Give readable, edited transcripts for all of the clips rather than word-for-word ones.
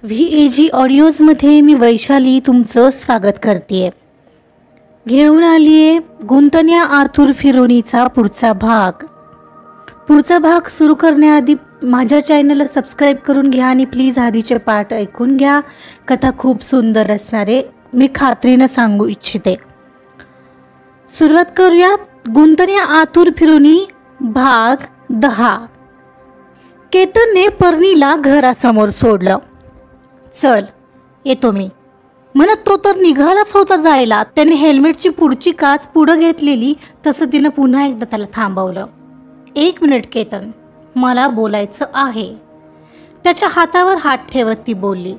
VAG ऑडिओजमध्ये मी वैशाली तुमचं स्वागत करते. घेऊन आलीये गुंतन्या आतुर फिरोनीचा पुढचा भाग सुरू करण्याआधी माझ्या चॅनलला सबस्क्राईब करून घ्या आणि प्लीज आधीचे पार्ट ऐकून घ्या. कथा खूप सुंदर असणार आहे, मी खात्रीनं सांगू इच्छिते. सुरुवात करूया. गुंतन्या आतुर फिरोनी भाग 10. केतनने पर्णीला घरासमोर सोडलं. चल येतो मी म्हणत तो तर निघालाच होता जायला. त्याने हेल्मेटची पुढची काच पुढं घेतलेली तसं तिनं पुन्हा एकदा त्याला थांबवलं. 1 मिनिट केतन, मला बोलायचं आहे. त्याच्या हातावर हात ठेवत ती बोलली.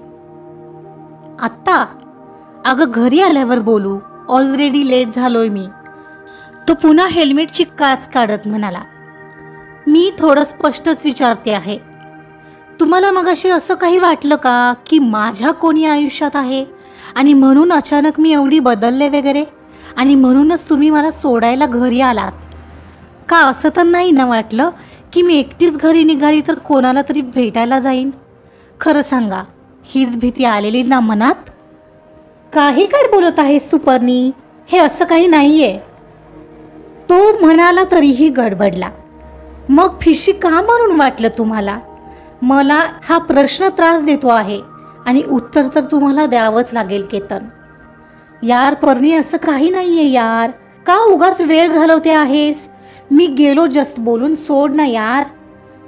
आत्ता? अगं घरी आल्यावर बोलू, ऑलरेडी लेट झालोय मी. तो पुन्हा हेल्मेटची काच काढत म्हणाला. मी थोडं स्पष्टच विचारते आहे. तुम्हाला मगाशी असं काही वाटलं का की माझ्या कोणी आयुष्यात आहे आणि म्हणून अचानक मी एवढी बदलले वगैरे आणि म्हणूनच तुम्ही मला सोडायला घरी आलात का? असं तर नाही ना वाटलं की मी एकटीच घरी निघाली तर कोणाला तरी भेटायला जाईन? खरं सांगा, हीच भीती आलेली ना मनात? काही काय बोलत आहेस तू पर्णी? हे असं काही नाहीये, तो म्हणाला. तरीही गडबडला. मग फिशी का म्हणून वाटलं तुम्हाला? मला हा प्रश्न त्रास देतो आहे आणि उत्तर तर तुम्हाला द्यावंच लागेल केतन. यार पर्णी, असं काही नाहीये यार, का उगाच वेळ घालवते आहेस? मी गेलो जस्ट बोलून, सोड ना यार.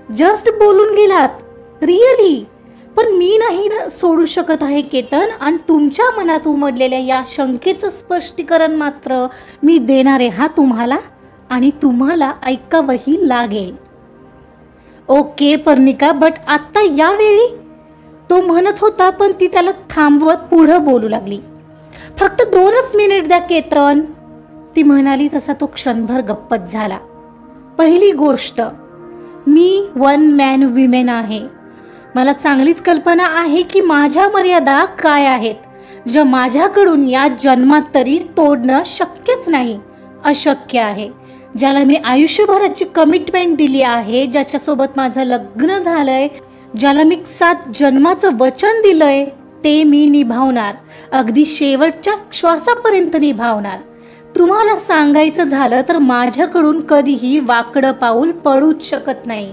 जस्ट बोलून गेलात रिअली? पण मी नाही सोडू शकत आहे केतन, आणि तुमच्या मनात उमटलेल्या या शंकेचं स्पष्टीकरण मात्र मी देणार आहे हा तुम्हाला, आणि तुम्हाला ऐकावंही लागेल. ओके पर्णिका, बट आत्ता यावेळी? तो म्हणत होता, पण ती त्याला थांबवत पुढं बोलू लागली. फक्त 2च मिनिट द्या केतन, ती म्हणाली. तसा तो क्षणभर गप्पच झाला. पहिली गोष्ट, मी 1 मॅन विमेन आहे. मला चांगलीच कल्पना आहे की माझ्या मर्यादा काय आहेत, ज्या माझ्याकडून या जन्मात तरी तोडणं शक्यच नाही, अशक्य आहे. ज्याला मी आयुष्यभराची कमिटमेंट दिली आहे, ज्याच्यासोबत माझं लग्न झालंय, ज्याला मी 7 जन्माचं वचन दिलंय, ते मी निभावणार, अगदी शेवटच्या श्वासापर्यंत निभावणार. तुम्हाला सांगायचं झालं तर माझ्याकडून कधीही वाकडं पाऊल पडूच शकत नाही,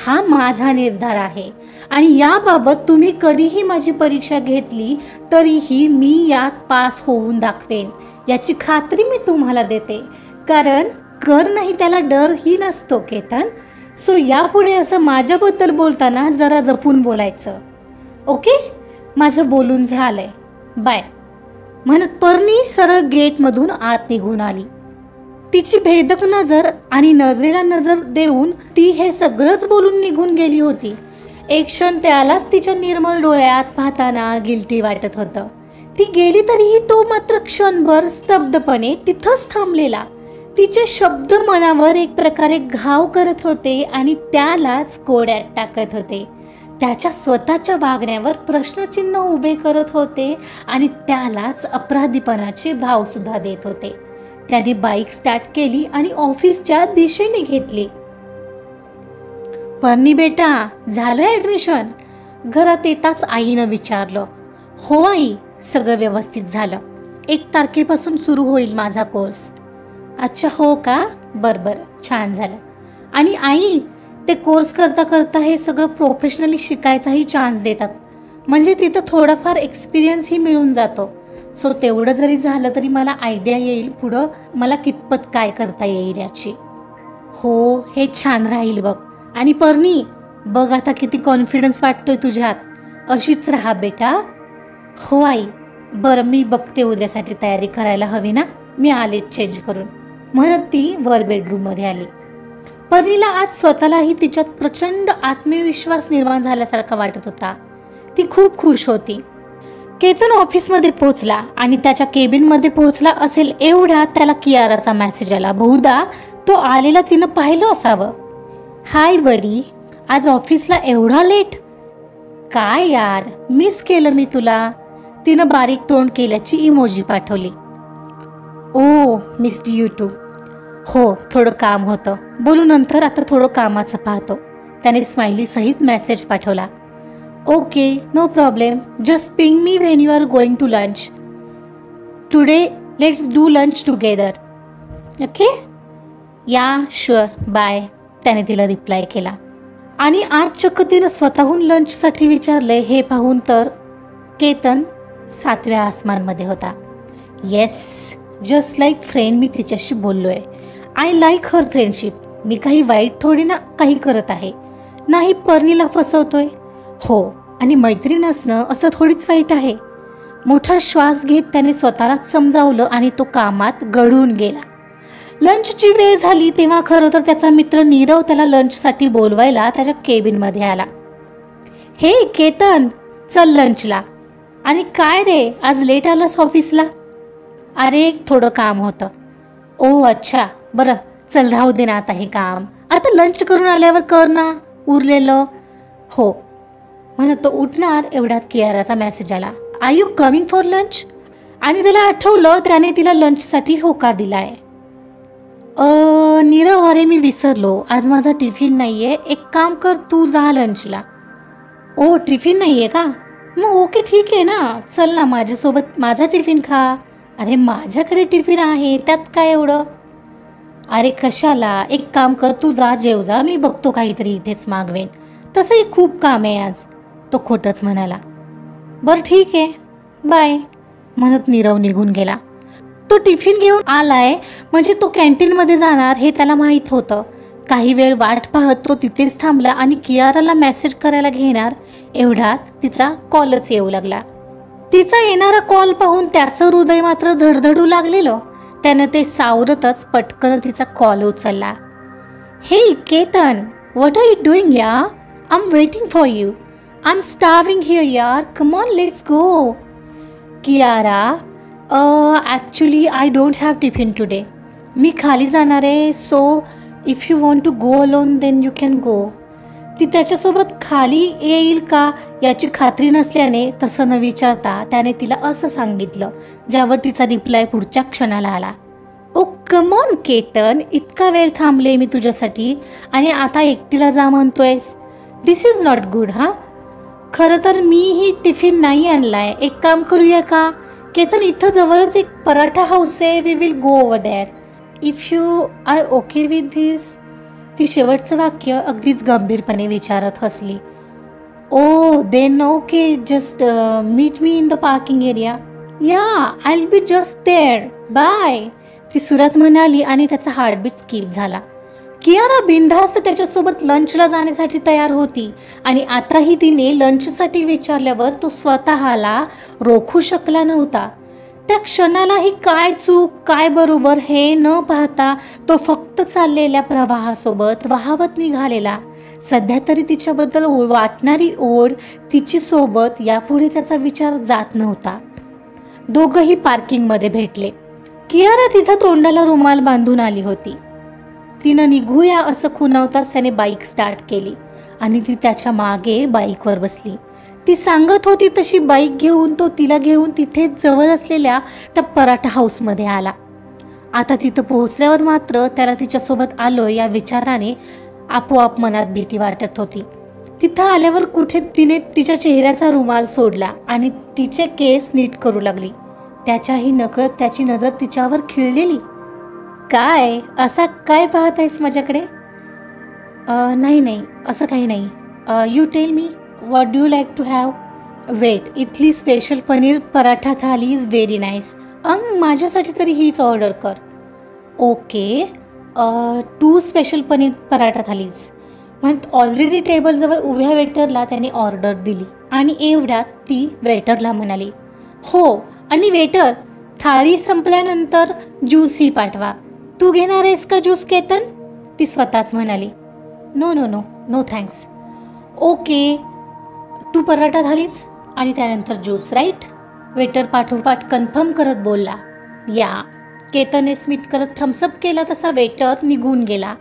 हा माझा निर्धार आहे. आणि याबाबत तुम्ही कधीही माझी परीक्षा घेतली तरीही मी यात पास होऊन दाखवेन, याची खात्री मी तुम्हाला देते. कारण कर नाही त्याला डर ही नसतो केतन. सो यापुढे असं माझ्याबद्दल बोलताना जरा जपून बोलायचं, ओके? माझं बोलून झालंय, बाय म्हणत पर्णी सरळ गेटमधून आत निघून आली. तिची भेदक नजर आणि नजरेला नजर देऊन ती हे सगळंच बोलून निघून गेली होती. एक क्षण त्यालाच तिच्या निर्मळ डोळ्यात पाहताना गिल्टी वाटत होतं. ती गेली तरीही तो मात्र क्षणभर स्तब्धपणे तिथंच थांबलेला. तिचे शब्द मनावर एक प्रकारे घाव करत होते आणि त्यालाच कोड्यात टाकत होते. त्याच्या स्वतःच्या वागण्यावर प्रश्नचिन्ह उभे करत होते आणि त्यालाच अपराधीपणाचे भाव सुद्धा देत होते. त्याने बाईक स्टार्ट केली आणि ऑफिसच्या दिशेने घेतली. पर्णी बेटा, झालं ऍडमिशन? घरात येताच आईनं विचारलं. हो आई, सगळं व्यवस्थित झालं. 1 तारखेपासून सुरू होईल माझा कोर्स. अच्छा, हो का? बरं, छान झालं. आणि आई, ते कोर्स करता करता हे सगळं प्रोफेशनली शिकायचाही चान्स देतात, म्हणजे तिथं थोडाफार एक्सपिरियन्सही मिळून जातो. सो तेवढं जरी झालं तरी मला आयडिया येईल पुढं मला कितपत काय करता येईल याची. हो, हे छान राहील बघ. आणि पर्णी बघ आता किती कॉन्फिडन्स वाटतोय तुझ्यात, अशीच राहा बेटा. हो आई. बरं, मी बघते, उद्यासाठी तयारी करायला हवी ना, मी आले चेंज करून, म्हणत ती वर बेडरूममध्ये आली. पर्णीला आज स्वतःलाही तिच्यात प्रचंड आत्मविश्वास निर्माण झाल्यासारखा वाटत होता. ती खूप खुश होती. केतन ऑफिसमध्ये पोहोचला आणि त्याच्या केबिनमध्ये पोहोचला असेल एवढ्यात त्याला कियाराचा मेसेज आला. बहुधा तो आलेला तिनं पाहिलं असावं. हाय बडी, आज ऑफिसला एवढा लेट? काय यार, मिस केलं मी तुला. तिनं बारीक तोंड केल्याची इमोजी पाठवली. ओ मिस्ड यू टू. हो, थोडं काम होतं, बोलू नंतर, आता थोडं कामाचं पाहतो. त्याने स्माइली सहित मेसेज पाठवला. Okay, no problem. Just ping me when you are going to lunch. Today let's do lunch together. Okay? Yeah sure, bye. त्याने तिला रिप्लाय केला. आणि आज चक्क तिनं स्वतःहून लंचसाठी विचारले हे पाहून तर केतन 7व्या आसमानमध्ये होता. येस, जस्ट लाईक फ्रेंड मी तिच्याशी बोललोय. I like her friendship. मी काही वाईट थोडी ना काही करत आहे. नाही पर्णीला फसवतोय. हो, आणि मैत्रीण असणं असं थोडीच वाईट आहे. मोठा श्वास घेत त्याने स्वतःलाच समजावलं आणि तो कामात गढून गेला. लंचची वेळ झाली तेव्हा खरं तर त्याचा मित्र नीरव त्याला लंचसाठी बोलवायला त्याच्या केबिनमध्ये आला. हे केतन, चल लंचला. आणि काय रे, आज लेट आलास ऑफिसला? अरे थोडं काम होतं. ओ अच्छा, बरं चल राहू दे ना आता हे काम. आता लंच करून आल्यावर कर ना उरलेलं. हो म्हणत तो उठणार एवढ्यात कियाराचा मेसेज आला. Are you coming for lunch? आणि त्याला आठवलं त्याने तिला लंचसाठी होकार दिलाय. नीरव, अरे मी विसरलो, आज माझा टिफिन नाहीये. एक काम कर, तू जा लंचला. ओ टिफिन नाहीये का? मग ओके ठीक आहे ना, चल ना माझ्यासोबत माझा टिफिन खा. अरे माझ्याकडे टिफिन आहे, त्यात काय एवढं? अरे कशाला, एक काम कर, तू जा जेव जा, मी बघतो काहीतरी इथेच मागवेन. तसंही खूप काम आहे आज, तो खोटंच म्हणाला. बरं ठीक आहे, बाय म्हणत नीरव निघून गेला. तो टिफिन घेऊन आलाय म्हणजे तो कॅन्टीनमध्ये जाणार हे त्याला माहीत होतं. काही वेळ वाट पाहत तो तिथेच थांबला आणि कियाराला मेसेज करायला घेणार एवढ्यात तिचा कॉलच येऊ लागला. तिचा येणारा कॉल पाहून त्याचं हृदय मात्र धडधडू लागलेलं. त्यानं ते सावरतच पटकन तिचा कॉल उचलला. Hey Ketan, what are you doing या? I am waiting for you. I am starving here यार, come on let's go. Kiara, actually I don't have tiffin today. मी खाली जाणार आहे, so if you want to go alone then you can go. ती त्याच्यासोबत खाली येईल का याची खात्री नसल्याने तसं न विचारता त्याने तिला असं सांगितलं, ज्यावर तिचा रिप्लाय पुढच्या क्षणाला आला. ओ कम ऑन केतन, इतका वेळ थांबले मी तुझ्यासाठी आणि आता एकटीला जा म्हणतोयस. दिस इज नॉट गुड. हां, खरं तर मीही टिफिन नाही आणलाय. एक काम करूया का केतन, इथं जवळच एक पराठा हाऊस आहे, we will go over there if you are okay with this. ती शेवटचं वाक्य अगदीच गंभीरपणे विचारत हसली. Oh then okay, just meet me in the parking area. Yeah I will be just there, bye. ती सुरत म्हणाली आणि त्याचा हार्टबीट स्किप झाला. कियारा बिनधास्त त्याच्यासोबत लंचला जाण्यासाठी तयार होती आणि आताही तिने लंचसाठी विचारल्यावर तो स्वतःला रोखू शकला नव्हता. त्या क्षणालाही काय चूक काय बरोबर हे न पाहता तो फक्त चाललेल्या प्रवाहासोबत वाहवत निघालेला. सध्या तरी तिच्याबद्दल वाटणारी ओढ तिची सोबत यापुढे त्याचा विचार जात नव्हता. दोघंही पार्किंगमध्ये भेटले. कियारा तिथं तोंडाला रुमाल बांधून आली होती. तिनं निघूया असं खुणावताच त्याने बाईक स्टार्ट केली आणि ती त्याच्या मागे बाईकवर बसली. ती सांगत होती तशी बाईक घेऊन तो तिला घेऊन तिथे जवळ असलेल्या त्या पराठा हाऊसमध्ये आला. आता तिथं पोहोचल्यावर मात्र त्याला तिच्यासोबत आलो या विचाराने आपोआप मनात भीती वाटत होती. तिथं आल्यावर कुठे तिने तिच्या चेहऱ्याचा रुमाल सोडला आणि तिचे केस नीट करू लागली. त्याच्याही नकळत त्याची नजर तिच्यावर खिळलेली. काय असा काय पाहत आहेस माझ्याकडे? नाही असं काही नाही. You tell me what do you like to have? Wait, इथली special paneer paratha thali is very nice. माझ्यासाठी तरी हीच ऑर्डर कर. Okay, 2 special paneer paratha thalis. म्हणत ऑलरेडी टेबलजवळ उभ्या वेटरला त्याने ऑर्डर दिली आणि एवढ्यात ती वेटरला म्हणाली, हो आणि वेटर, थाळी संपल्यानंतर ज्यूसही पाठवा. तू घेणार आहेस का ज्यूस केतन? ती स्वतःच म्हणाली. No thanks. Okay, 2 paratha thalis आणि त्यानंतर ज्यूस, राईट? वेटर पाठोपाठ कन्फर्म करत बोलला. या. केतनने स्मित करत थम्सअप केला तसा वेटर निघून गेला.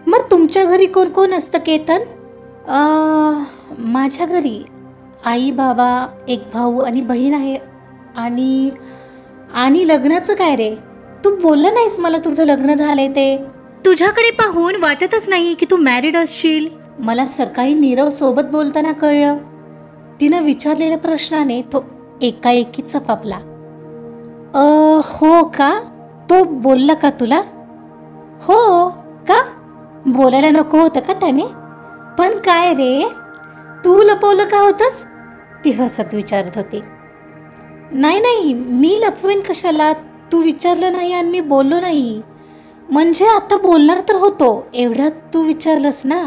मग तुमच्या घरी कोण कोण असतं केतन? माझ्या घरी आई, बाबा, एक भाऊ आणि बहीण आहे. आणि लग्नाचं काय रे? तू बोलला नाहीस मला तुझं लग्न झालंय ते. तुझ्याकडे पाहून वाटतच नाही की तू मॅरिड असशील. मला सकाळी नीरव सोबत बोलताना कळलं. तिनं विचारलेल्या प्रश्नाने तो एकाएकी चपापला. हो का? तो बोलला का तुला? हो का? बोलायला नको होतं का त्याने? पण काय रे, तू लपवलं का होतंस? ती हसत विचारत होती. नाही, मी लपवेन कशाला? तू विचारलं नाही आणि मी बोललो नाही. म्हणजे आता बोलणार तर होतो, एवढ्यात तू विचारलंस ना,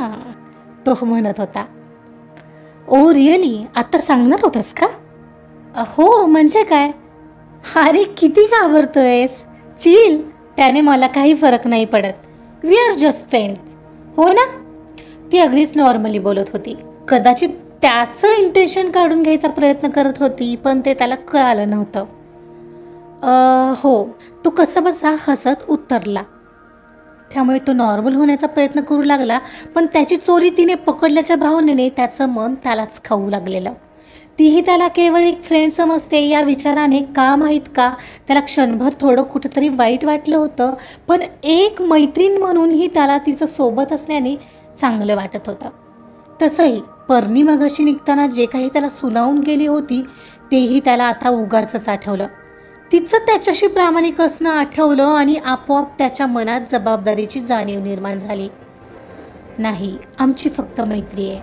तो म्हणत होता. Oh really? आता सांगणार होतास का? हो, म्हणजे काय? अरे किती घाबरतोयस? चिल, त्याने मला काही फरक नाही पडत. वी आर जस्ट फ्रेंड्स, हो ना? ती अगदीच नॉर्मली बोलत होती. कदाचित त्याचं इंटेन्शन काढून घ्यायचा प्रयत्न करत होती, पण ते त्याला कळालं नव्हतं. हो, तो कसाबसा हसत उत्तरला. त्यामुळे तो नॉर्मल होण्याचा प्रयत्न करू लागला, पण त्याची चोरी तिने पकडल्याच्या भावनेने त्याचं मन त्यालाच खाऊ लागलेलं. तीही त्याला केवळ एक फ्रेंड समजते या विचाराने का माहीत का त्याला क्षणभर थोडं कुठंतरी वाईट वाटलं होतं, पण एक मैत्रीण म्हणूनही त्याला तिचं सोबत असल्याने चांगलं वाटत होतं. तसंही पर्णी मगाशी निघताना जे काही त्याला सुनावून गेली होती तेही त्याला आता उगाचच आठवलं. तिचं त्याच्याशी प्रामाणिक असणं आठवलं आणि आपोआप त्याच्या मनात जबाबदारीची जाणीव निर्माण झाली. नाही, आमची फक्त मैत्री आहे,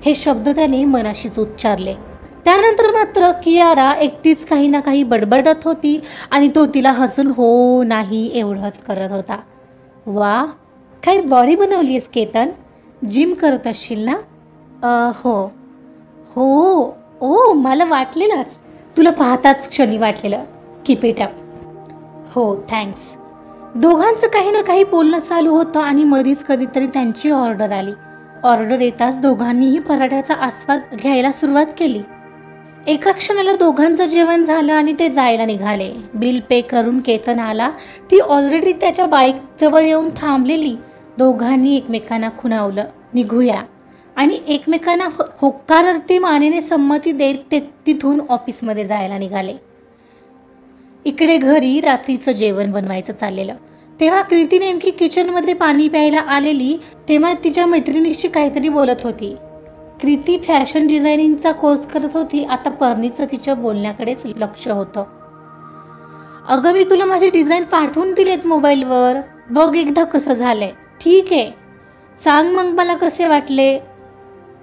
हे शब्द त्याने मनाशीच उच्चारले. त्यानंतर मात्र कियारा एकटीच काही ना काही बडबडत होती आणि तो तिला हसून हो नाही एवढंच करत होता. वा, काय बॉडी बनवलीस केतन? जिम करत असशील ना? हो हो ओ, मला वाटलेलंच, तुला पाहताच क्षणी वाटलेलं. Keep it up. हो, थँक्स. दोघांचं काही ना काही बोलणं चालू होतं आणि मधीच कधीतरी त्यांची ऑर्डर आली. ऑर्डर येताच दोघांनीही पराठ्याचा आस्वाद घ्यायला सुरुवात केली. एका क्षणाला दोघांचं जेवण झालं आणि ते जायला निघाले. बिल पे करून केतन आला. ती ऑलरेडी त्याच्या बाईक जवळ येऊन थांबलेली. दोघांनी एकमेकांना खुणावलं, निघूया, आणि एकमेकांना होकारार्थी मानेने संमती देत ते तिथून ऑफिसमध्ये जायला निघाले. इकडे घरी रात्रीचं जेवण बनवायचं चाललेलं. तेव्हा कृती नेमकी किचनमध्ये पाणी प्यायला आलेली. तेव्हा तिच्या मैत्रिणीशी काहीतरी बोलत होती. कृती फॅशन डिझायनिंगचा कोर्स करत होती. आता पर्णीचं तिच्या बोलण्याकडेच लक्ष होतं. अगं, मी तुला माझे डिझाईन पाठवून दिलेत मोबाईलवर, बघ एकदा कसं झालंय. ठीक आहे, सांग मग मला कसे वाटले.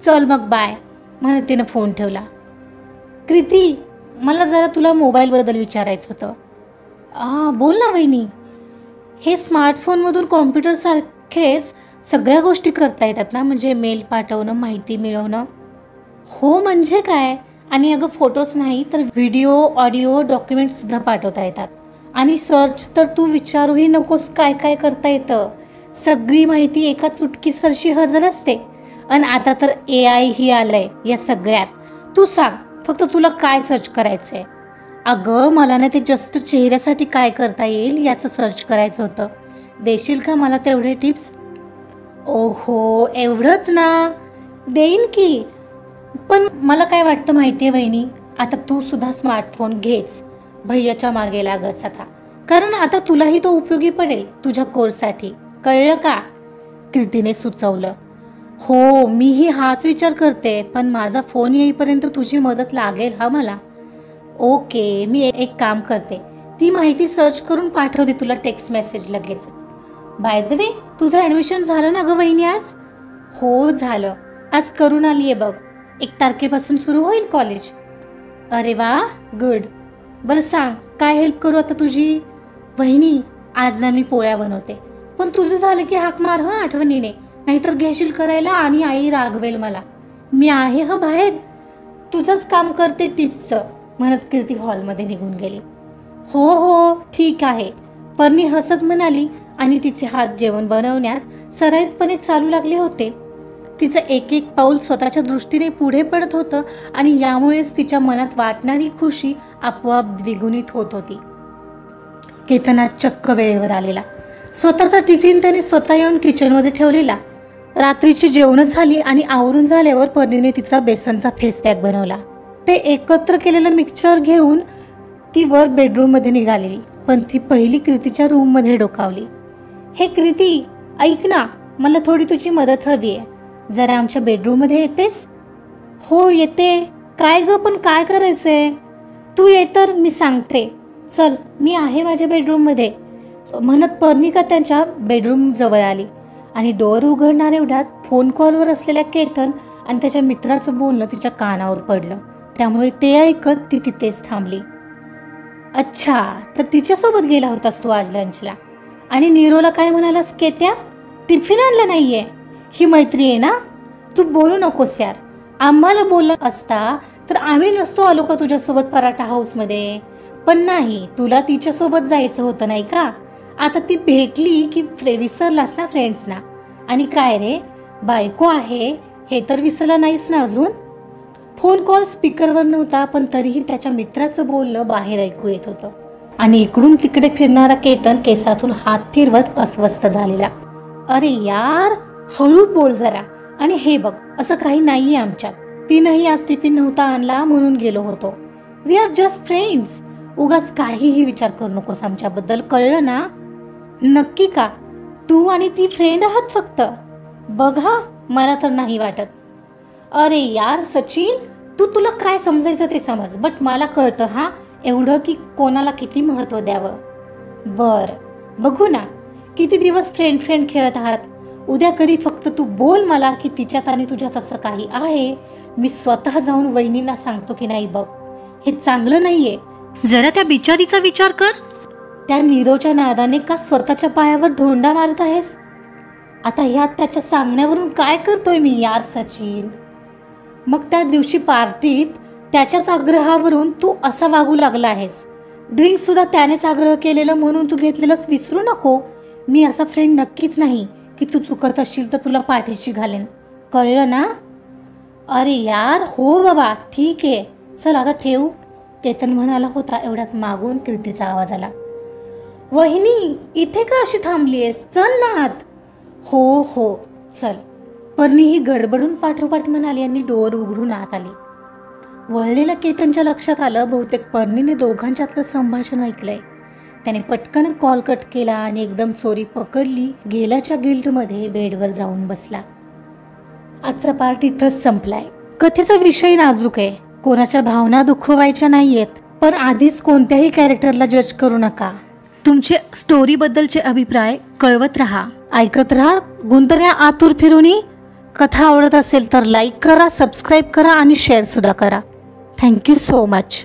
चल मग बाय, म्हणत तिनं फोन ठेवला. कृती, मला जरा तुला मोबाईलबद्दल विचारायचं होतं. बोल ना वहिनी. हे स्मार्टफोनमधून कॉम्प्युटरसारखेच सगळ्या गोष्टी करता येतात ना, म्हणजे मेल पाठवणं, माहिती मिळवणं? हो, म्हणजे काय? आणि अगं फोटोच नाही तर व्हिडिओ, ऑडिओ, डॉक्युमेंटसुद्धा पाठवता येतात. आणि सर्च तर तू विचारूही नकोस काय काय करता येतं. सगळी माहिती एका चुटकीसरशी हजर असते. आणि आता तर AI ही आलंय या सगळ्यात. तू सांग फक्त तुला काय सर्च करायचंय. अगं, मला ना ते जस्ट चेहऱ्यासाठी काय करता येईल याचं सर्च करायचं होतं. देशील का मला तेवढे टिप्स? ओहो, एवढंच ना? देईन की. पण मला काय वाटतं माहिती आहे वहिनी, आता तू सुद्धा स्मार्टफोन घेच. भैयाच्या मागे लागच आता, कारण आता तुलाही तो उपयोगी पडेल तुझ्या कोर्ससाठी. कळलं का? कृतीने सुचवलं. हो, मीही हाच विचार करते, पण माझा फोन येईपर्यंत तुझी मदत लागेल हा मला. ओके, मी एक काम करते, ती माहिती सर्च करून पाठवते तुला टेक्स्ट मेसेज लगेचच. बाय द वे, तुझं ॲडमिशन झालं ना गं वहिनी आज? हो झालं, आज करून आली आहे बघ. 1 तारखेपासून सुरू होईल कॉलेज. अरे वा, गुड. बरं सांग, काय हेल्प करू आता तुझी? वहिनी, आज ना मी पोळ्या बनवते, पण तुझं झालं की हाक मार हं आठवणीने, नाहीतर घेशील करायला आणि आई रागवेल मला. मी आहे हं बाहेर, तुझंच काम करते टिप्सचं, म्हणत कीर्ती हॉलमध्ये निघून गेली. हो हो, ठीक आहे, पर्णी हसत म्हणाली आणि तिचे हात जेवण बनवण्यात सराईतपणे चालू लागले होते. तिचं एक एक पाऊल स्वतःच्या दृष्टीने पुढे पडत होतं आणि यामुळेच तिच्या मनात वाटणारी खुशी आपोआप द्विगुणित होत होती. केतन चक्क वेळेवर आलेला. स्वतःचा टिफिन त्याने स्वतः येऊन किचनमध्ये ठेवलेला. रात्रीची जेवण झाली आणि आवरून झाल्यावर पर्णीने तिचा बेसनचा फेस पॅक बनवला. ते एकत्र केलेलं मिक्सचर घेऊन ती वर बेडरूममध्ये निघालेली, पण ती पहिली कृतीच्या रूममध्ये डोकावली. हे कृती, ऐक ना, मला थोडी तुझी मदत हवी आहे. जरा आमच्या बेडरूममध्ये येतेस? हो येते. काय ग, पण काय करायचंय? तू ये तर मी सांगते. चल, मी आहे माझ्या बेडरूममध्ये, म्हणत पर्णिका त्यांच्या बेडरूम जवळ आली आणि डोअर उघडणार एवढ्यात फोन कॉलवर असलेल्या केतन आणि त्याच्या मित्राचं बोलणं तिच्या कानावर पडलं. त्यामुळे ते ऐकत ती तिथेच थांबली. अच्छा, तर तिच्यासोबत गेला होतास तू आज लंचला? आणि नीरोला काय म्हणालास? केत्या, टिफिन आणला नाहीये? ही मैत्री आहे ना? तू बोलू नकोस यार. आम्हाला बोलला असता तर आम्ही नसतो आलो का तुझ्यासोबत पराठा हाऊसमध्ये? पण नाही, तुला तिच्यासोबत जायचं होतं नाही का? आता ती भेटली की विसरलास ना फ्रेंड्सना? आणि काय रे, बायको आहे हे तर विसरला नाहीस ना अजून? फोन कॉल स्पीकरवर नव्हता, पण तरीही त्याच्या मित्राचं बोलणं बाहेर ऐकू येत होतं. आणि इकडून तिकडे फिरणारा केतन केसातून हात फिरवत अस्वस्थ झालेला. अरे यार, हळू बोल जरा. आणि हे बघ, असं काही नाहीये आमच्यात. तिनंही आज टिफिन नव्हता आणला म्हणून गेलो होतो. We are just friends. उगाच काहीही विचार करू नकोस आमच्याबद्दल, कळलं ना? नक्की का? तू आणि ती फ्रेंड आहात फक्त? बघ हा, मला तर नाही वाटत. अरे यार सचिन, तुला काय समजायचं ते समज, बट मला कळतं हा एवढं की कोणाला किती महत्व द्यावं. बर, बघू ना किती दिवस फ्रेंड फ्रेंड खेळत आहात. उद्या कधी फक्त तू बोल मला की तिच्यात आणि तुझ्यात असं काही आहे. मी स्वतः जाऊन वहिनींना सांगतो की नाही बघ, हे चांगलं नाहीये. जरा त्या बिचारीचा विचार कर. त्या नीरवच्या नादाने का स्वतःच्या पायावर धोंडा मारत आहेस? आता ह्यात त्याच्या सांगण्यावरून काय करतोय मी यार सचिन? मग त्या दिवशी पार्टीत त्याच्याच आग्रहावरून तू असा वागू लागला आहेस. ड्रिंक सुद्धा त्यानेच आग्रह केलेलं म्हणून तू घेतलेलंच विसरू नको. मी असा फ्रेंड नक्कीच नाही की तू चुकत असशील तर तुला पाठीशी घालेन, कळलं ना? अरे यार हो बाबा, ठीक आहे, चल आता ठेवू. केतन म्हणाला होता एवढ्यात मागून कीर्तीचा आवाज आला. वहिनी, इथे का अशी थांबलीयस? चल ना आत. हो हो चल. पर्णी ही गडबडून पाठोपाठ म्हणाली आणि डोअर उघडून आत आली. वळलेल्या केतनच्या लक्षात आलं बहुतेक पर्णीने दोघांच्यातलं संभाषण ऐकलंय. त्याने पटकन कॉल कट केला आणि एकदम चोरी पकडली गेल्याच्या गिल्टमध्ये बेडवर जाऊन बसला. आजचा पार्ट इथंच संपलाय. कथेचा विषय नाजूक आहे, कोणाच्या भावना दुखवायच्या नाहीयेत, पण आधीच कोणत्याही कॅरेक्टरला जज करू नका. तुमचे स्टोरी बद्दलचे अभिप्राय कळवत राहा. ऐकत राहा गुंतऱ्या आतुर फिरूनी. कथा आवडत असेल तर लाईक करा, सबस्क्राईब करा आणि शेअर सुद्धा करा. Thank you so much.